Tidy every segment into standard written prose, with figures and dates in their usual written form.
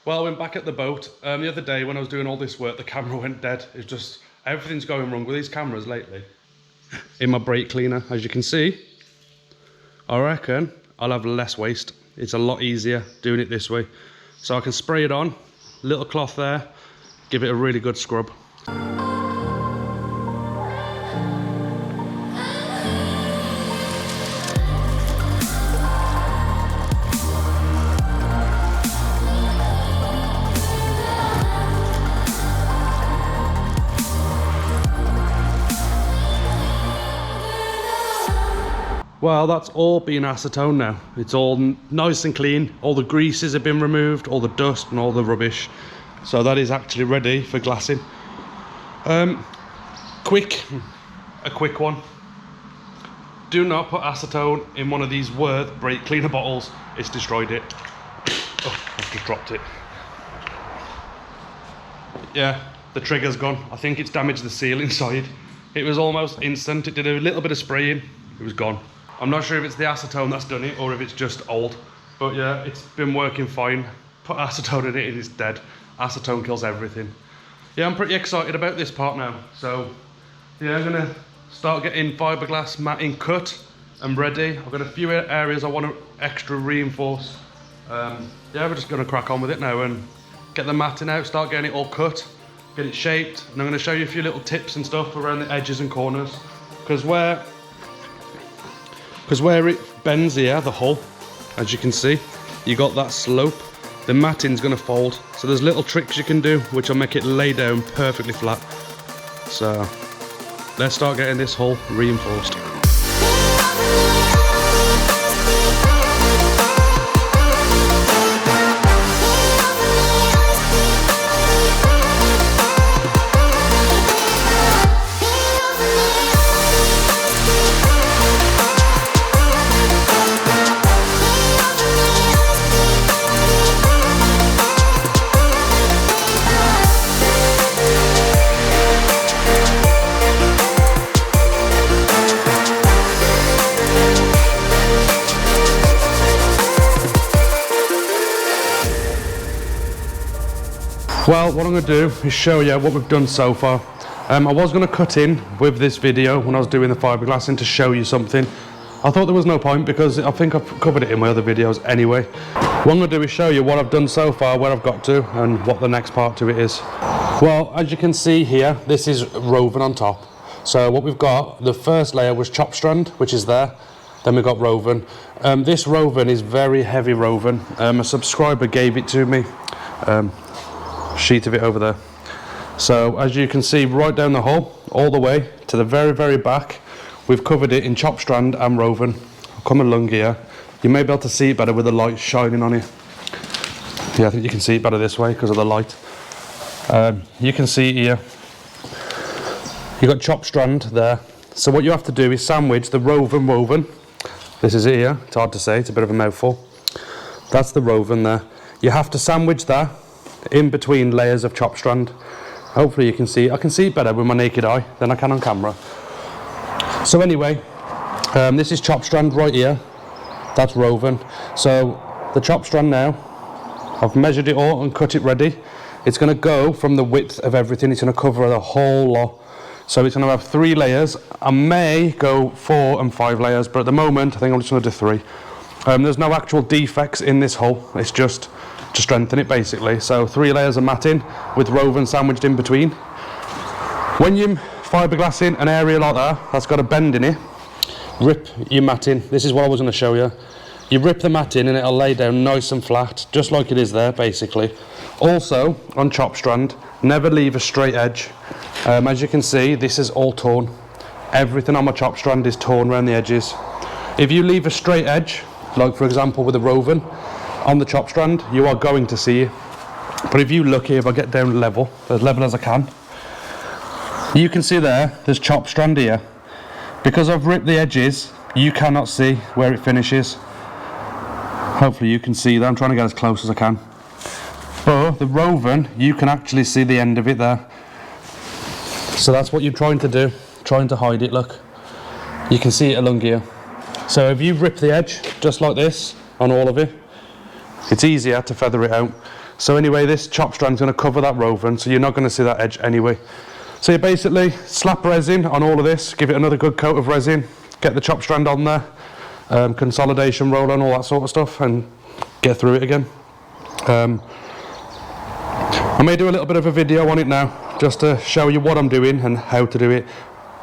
Well, I went back at the boat. The other day when I was doing all this work, the camera went dead. It's just, everything's going wrong with these cameras lately. In my brake cleaner, as you can see, I reckon I'll have less waste. It's a lot easier doing it this way. So I can spray it on, little cloth there, give it a really good scrub. Well, that's all been acetone now. It's all nice and clean. All the greases have been removed, all the dust and all the rubbish. So that is actually ready for glassing. A quick one. Do not put acetone in one of these Worth brake cleaner bottles. It's destroyed it. Oh, I've just dropped it. Yeah, the trigger's gone. I think it's damaged the seal inside. It was almost instant. It did a little bit of spraying. It was gone. I'm not sure if it's the acetone that's done it or if it's just old, but yeah, it's been working fine. Put acetone in it and it's dead. Acetone kills everything. Yeah, I'm pretty excited about this part now. So yeah, I'm gonna start getting fiberglass matting cut and ready. I've got a few areas I want to extra reinforce. Yeah, we're just gonna crack on with it now and get the matting out, start getting it all cut, get it shaped, and I'm gonna show you a few little tips and stuff around the edges and corners, because where it bends here, the hull, as you can see, you got that slope, the matting's going to fold. So there's little tricks you can do which will make it lay down perfectly flat. So let's start getting this hull reinforced. Well, what I'm going to do is show you what we've done so far. I was going to cut in with this video when I was doing the fiberglassing to show you something. I thought there was no point because I think I've covered it in my other videos anyway. What I'm going to do is show you what I've done so far, where I've got to, and what the next part to it is. Well, as you can see here, this is roving on top. So what we've got, the first layer was chop strand, which is there. Then we've got roving. This roving is very heavy roving. A subscriber gave it to me. Sheet of it over there. So as you can see, right down the hull all the way to the very back, we've covered it in chop strand and roving. I'll come along here, you may be able to see it better with the light shining on it. Yeah, I think you can see it better this way because of the light. You can see here you got chop strand there. So what you have to do is sandwich the roving woven. This is it here, it's hard to say, it's a bit of a mouthful. That's the roving there. You have to sandwich that in between layers of chop strand. Hopefully you can see, I can see it better with my naked eye than I can on camera. So anyway, this is chop strand right here, that's roving. So the chop strand now, I've measured it all and cut it ready. It's going to go from the width of everything, it's going to cover the whole lot. So it's going to have 3 layers. I may go 4 and 5 layers, but at the moment I think I'm just going to do 3. There's no actual defects in this hull, it's just to strengthen it basically. So 3 layers of matting with roving sandwiched in between. When you're fiberglassing an area like that, that's got a bend in it, rip your matting. This is what I was going to show you. You rip the matting and it'll lay down nice and flat, just like it is there basically. Also on chop strand, never leave a straight edge. As you can see, this is all torn. Everything on my chop strand is torn around the edges. If you leave a straight edge, like for example with the roving on the chop strand, you are going to see it. But if you look here, if I get down level as I can, you can see there's chop strand here. Because I've ripped the edges, you cannot see where it finishes. Hopefully you can see that, I'm trying to get as close as I can. But the roving, you can actually see the end of it there. So that's what you're trying to do, trying to hide it, look. You can see it along here. So if you rip the edge, just like this, on all of it, it's easier to feather it out. So anyway, this chop strand's going to cover that roving, so you're not going to see that edge anyway. So you basically slap resin on all of this, give it another good coat of resin, get the chop strand on there, consolidation roller and all that sort of stuff, and get through it again. I may do a little bit of a video on it now, just to show you what I'm doing and how to do it.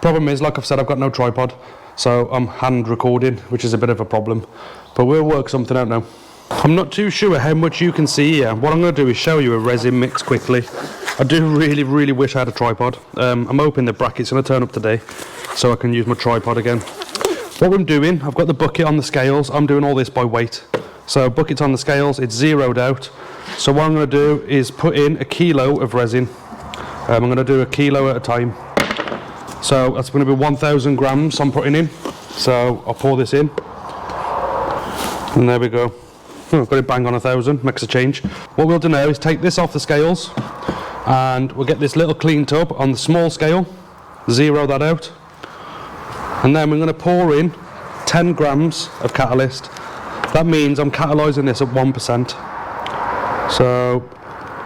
Problem is, like I've said, I've got no tripod, so I'm hand recording, which is a bit of a problem, but we'll work something out now. I'm not too sure how much you can see here. What I'm going to do is show you a resin mix quickly. I do really wish I had a tripod. I'm hoping the bracket's going to turn up today, so I can use my tripod again. What I'm doing, I've got the bucket on the scales. I'm doing all this by weight. So bucket's on the scales, it's zeroed out. So what I'm going to do is put in a kilo of resin. I'm going to do a kilo at a time. So that's going to be 1,000 grams I'm putting in. So I'll pour this in. And there we go. Oh, got it bang on 1,000, makes a change. What we'll do now is take this off the scales, and we'll get this little clean tub on the small scale, zero that out. And then we're going to pour in 10 grams of catalyst. That means I'm catalysing this at 1%. So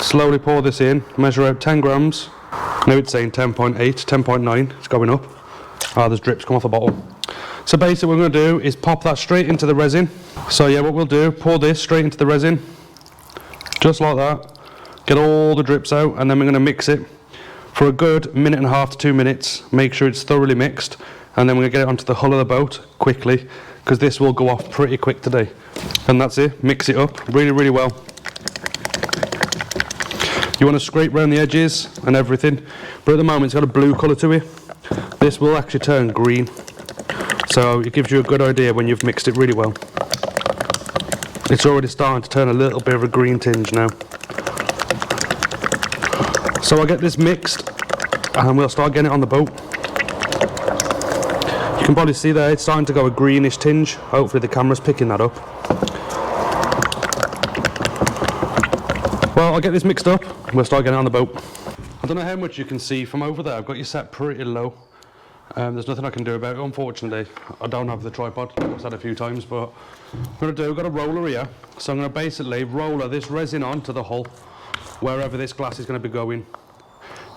slowly pour this in, measure out 10 grams. Now it's saying 10.8, 10.9, it's going up. Ah, there's drips come off the bottle. So basically what we're going to do is pop that straight into the resin. So yeah, what we'll do, pour this straight into the resin, just like that. Get all the drips out, and then we're going to mix it for a good 1.5 to 2 minutes. Make sure it's thoroughly mixed, and then we're going to get it onto the hull of the boat quickly, because this will go off pretty quick today. And that's it, mix it up really well. You want to scrape around the edges and everything, but at the moment it's got a blue colour to it. This will actually turn green, so it gives you a good idea when you've mixed it really well. It's already starting to turn a little bit of a green tinge now. So I'll get this mixed and we'll start getting it on the boat. You can probably see there it's starting to go a greenish tinge. Hopefully the camera's picking that up. Well, I'll get this mixed up, we'll start getting it on the boat. I don't know how much you can see from over there. I've got you set pretty low. There's nothing I can do about it, unfortunately. I don't have the tripod, I've said a few times, but what I'm going to do, I've got a roller here. So I'm going to basically roller this resin onto the hull, wherever this glass is going to be going.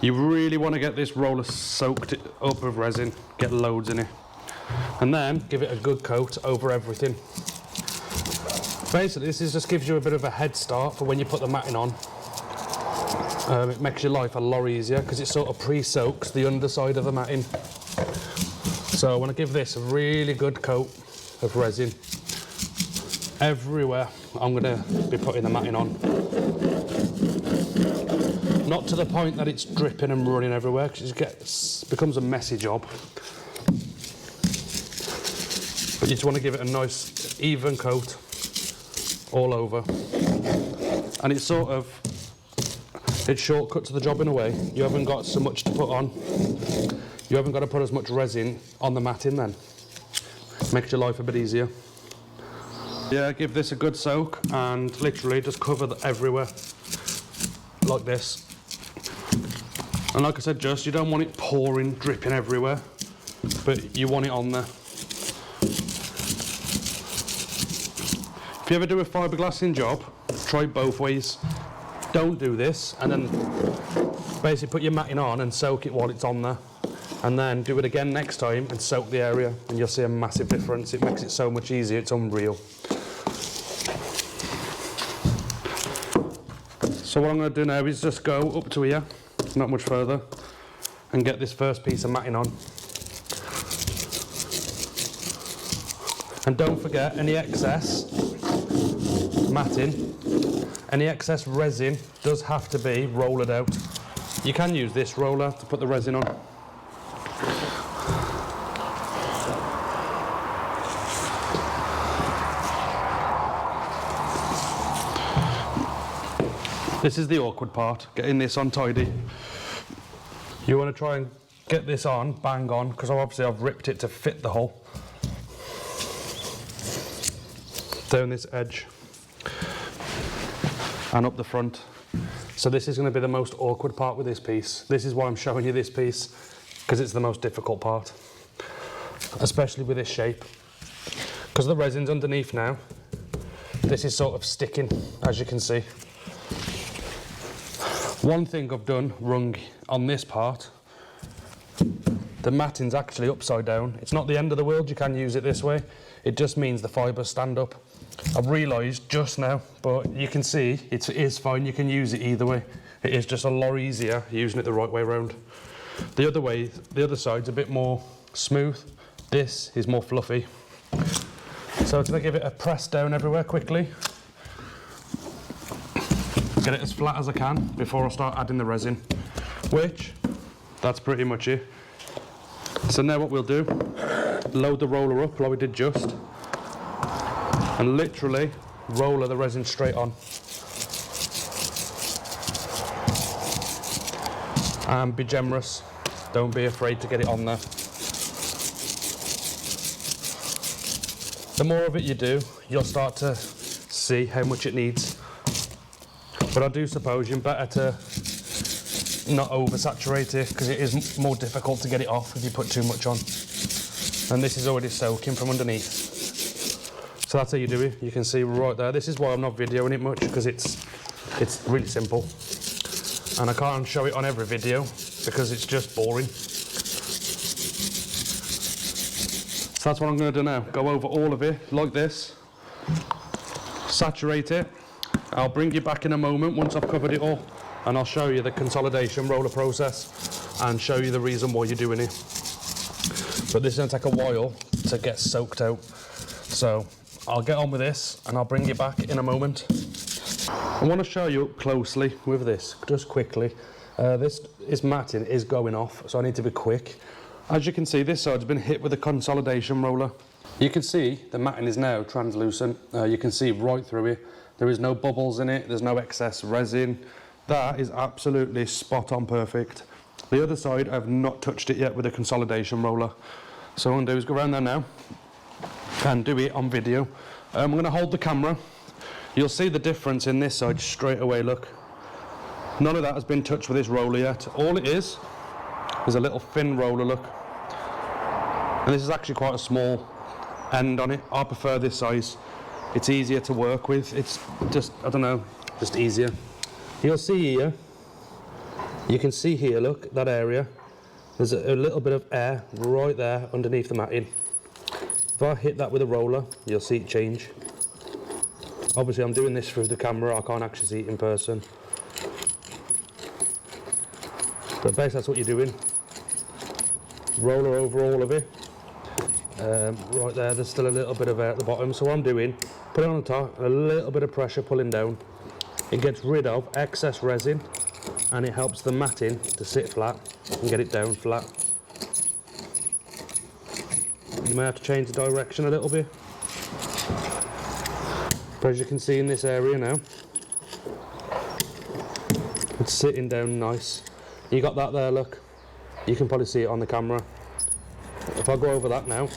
You really want to get this roller soaked up with resin, get loads in it. And then give it a good coat over everything. Basically, this just gives you a bit of a head start for when you put the matting on. It makes your life a lot easier because it sort of pre-soaks the underside of the matting. So I want to give this a really good coat of resin everywhere I'm going to be putting the matting on. Not to the point that it's dripping and running everywhere, because it becomes a messy job. But you just want to give it a nice even coat all over, and it's shortcut to the job in a way. You haven't got so much to put on. You haven't got to put as much resin on the matting then. Makes your life a bit easier. Yeah, give this a good soak and literally just cover everywhere like this. And like I said, you don't want it pouring, dripping everywhere, but you want it on there. If you ever do a fiberglassing job, try both ways. Don't do this and then basically put your matting on and soak it while it's on there, and then do it again next time and soak the area, and you'll see a massive difference. It makes it so much easier, it's unreal. So what I'm going to do now is just go up to here, not much further, and get this first piece of matting on. And don't forget, any excess matting, any excess resin does have to be rolled out. You can use this roller to put the resin on. This is the awkward part, getting this on tidy. You want to try and get this on, bang on, because obviously I've ripped it to fit the hole. Down this edge and up the front. So this is going to be the most awkward part with this piece. This is why I'm showing you this piece, because it's the most difficult part, especially with this shape. Because the resin's underneath now, this is sort of sticking, as you can see. One thing I've done wrong on this part, the matting's actually upside down. It's not the end of the world, you can use it this way. It just means the fibres stand up. I've realised just now, but you can see it is fine, you can use it either way. It is just a lot easier using it the right way around. The other way, the other side's a bit more smooth. This is more fluffy. So to give it a press down everywhere quickly, get it as flat as I can before I start adding the resin, which, that's pretty much it. So now what we'll do, load the roller up like we did just, and literally roller the resin straight on. And be generous, don't be afraid to get it on there. The more of it you do, you'll start to see how much it needs. But I do suppose you're better to not oversaturate it, because it is more difficult to get it off if you put too much on. And this is already soaking from underneath. So that's how you do it. You can see right there. This is why I'm not videoing it much, because it's really simple. And I can't show it on every video because it's just boring. So that's what I'm going to do now. Go over all of it like this. Saturate it. I'll bring you back in a moment once I've covered it all, and I'll show you the consolidation roller process and show you the reason why you're doing it. But this is going to take a while to get soaked out. So I'll get on with this and I'll bring you back in a moment. I want to show you up closely with this, just quickly. This matting is going off, so I need to be quick. As you can see, this side's been hit with a consolidation roller. You can see the matting is now translucent. You can see right through it. There is no bubbles in it, there's no excess resin. That is absolutely spot on perfect. The other side, I've not touched it yet with a consolidation roller. So what I'm going to do is go around there now and do it on video. I'm going to hold the camera. You'll see the difference in this side straight away, look. None of that has been touched with this roller yet. All it is a little thin roller, look. And this is actually quite a small end on it. I prefer this size. It's easier to work with. It's just, I don't know, just easier. You'll see here, you can see here, look, that area. There's a little bit of air right there underneath the matting. If I hit that with a roller, you'll see it change. Obviously I'm doing this through the camera, I can't actually see it in person. But basically that's what you're doing. Roller over all of it. Right there's still a little bit of air at the bottom, so what I'm doing, put it on the top, a little bit of pressure pulling down. It gets rid of excess resin and it helps the matting to sit flat and get it down flat. You may have to change the direction a little bit. But as you can see in this area now, it's sitting down nice. You got that there, look. You can probably see it on the camera. If I go over that now,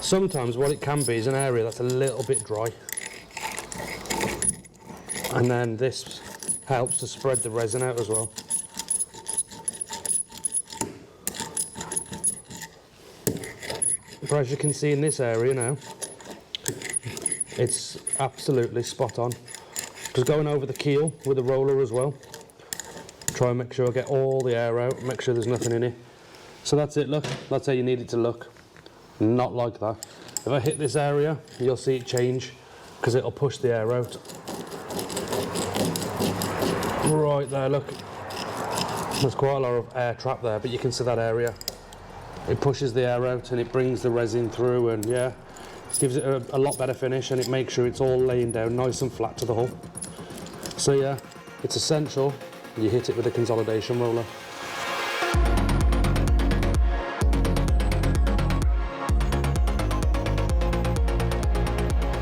sometimes what it can be is an area that's a little bit dry, and then this helps to spread the resin out as well. But as you can see in this area now, it's absolutely spot on. Just going over the keel with the roller as well. Try and make sure I get all the air out, make sure there's nothing in it. So that's it, look, that's how you need it to look. Not like that. If I hit this area, you'll see it change, because it'll push the air out. Right there, look. There's quite a lot of air trapped there, but you can see that area. It pushes the air out and it brings the resin through, and yeah, gives it a lot better finish, and it makes sure it's all laying down nice and flat to the hull. So yeah, it's essential you hit it with a consolidation roller.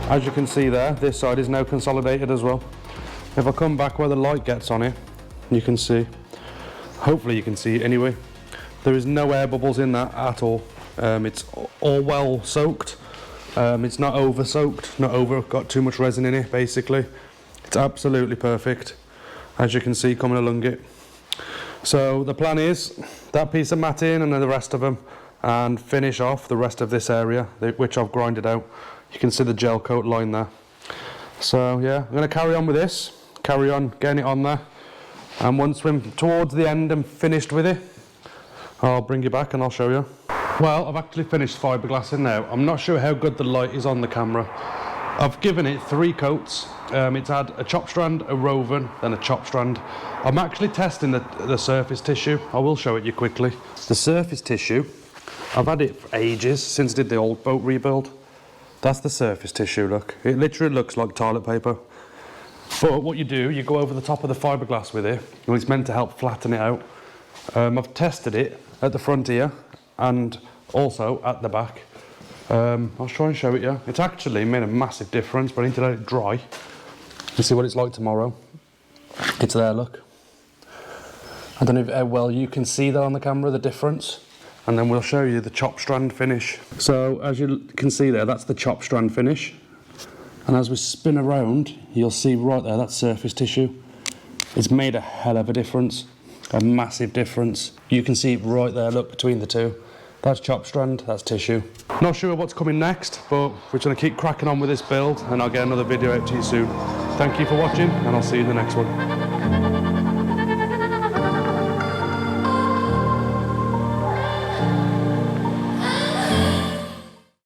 As you can see there, this side is now consolidated as well. If I come back where the light gets on it, you can see, hopefully you can see it anyway, there is no air bubbles in that at all. It's all well soaked. It's not over soaked, got too much resin in it basically. It's absolutely perfect, as you can see coming along it. So the plan is that piece of matting and then the rest of them, and finish off the rest of this area, which I've grinded out. You can see the gel coat line there. So yeah, I'm going to carry on with this, carry on getting it on there, and once we're towards the end and finished with it, I'll bring you back and I'll show you. Well, I've actually finished fiberglassing now. I'm not sure how good the light is on the camera. I've given it 3 coats. It's had a chop strand, a roven, then a chop strand. I'm actually testing the surface tissue. I will show it you quickly. The surface tissue, I've had it for ages, since I did the old boat rebuild. That's the surface tissue, look. It literally looks like toilet paper. But what you do, you go over the top of the fiberglass with it, and it's meant to help flatten it out. I've tested it at the front here, and also at the back. I'll try and show it you. It's actually made a massive difference, but I need to let it dry. Let's see what it's like tomorrow. It's there, look. I don't know how well you can see that on the camera, the difference. And then we'll show you the chop strand finish. So as you can see there, that's the chop strand finish. And as we spin around, you'll see right there, that's surface tissue. It's made a hell of a difference, a massive difference. You can see right there, look, between the two. That's chop strand, that's tissue. Not sure what's coming next, but we're going to keep cracking on with this build, and I'll get another video out to you soon. Thank you for watching, and I'll see you in the next one.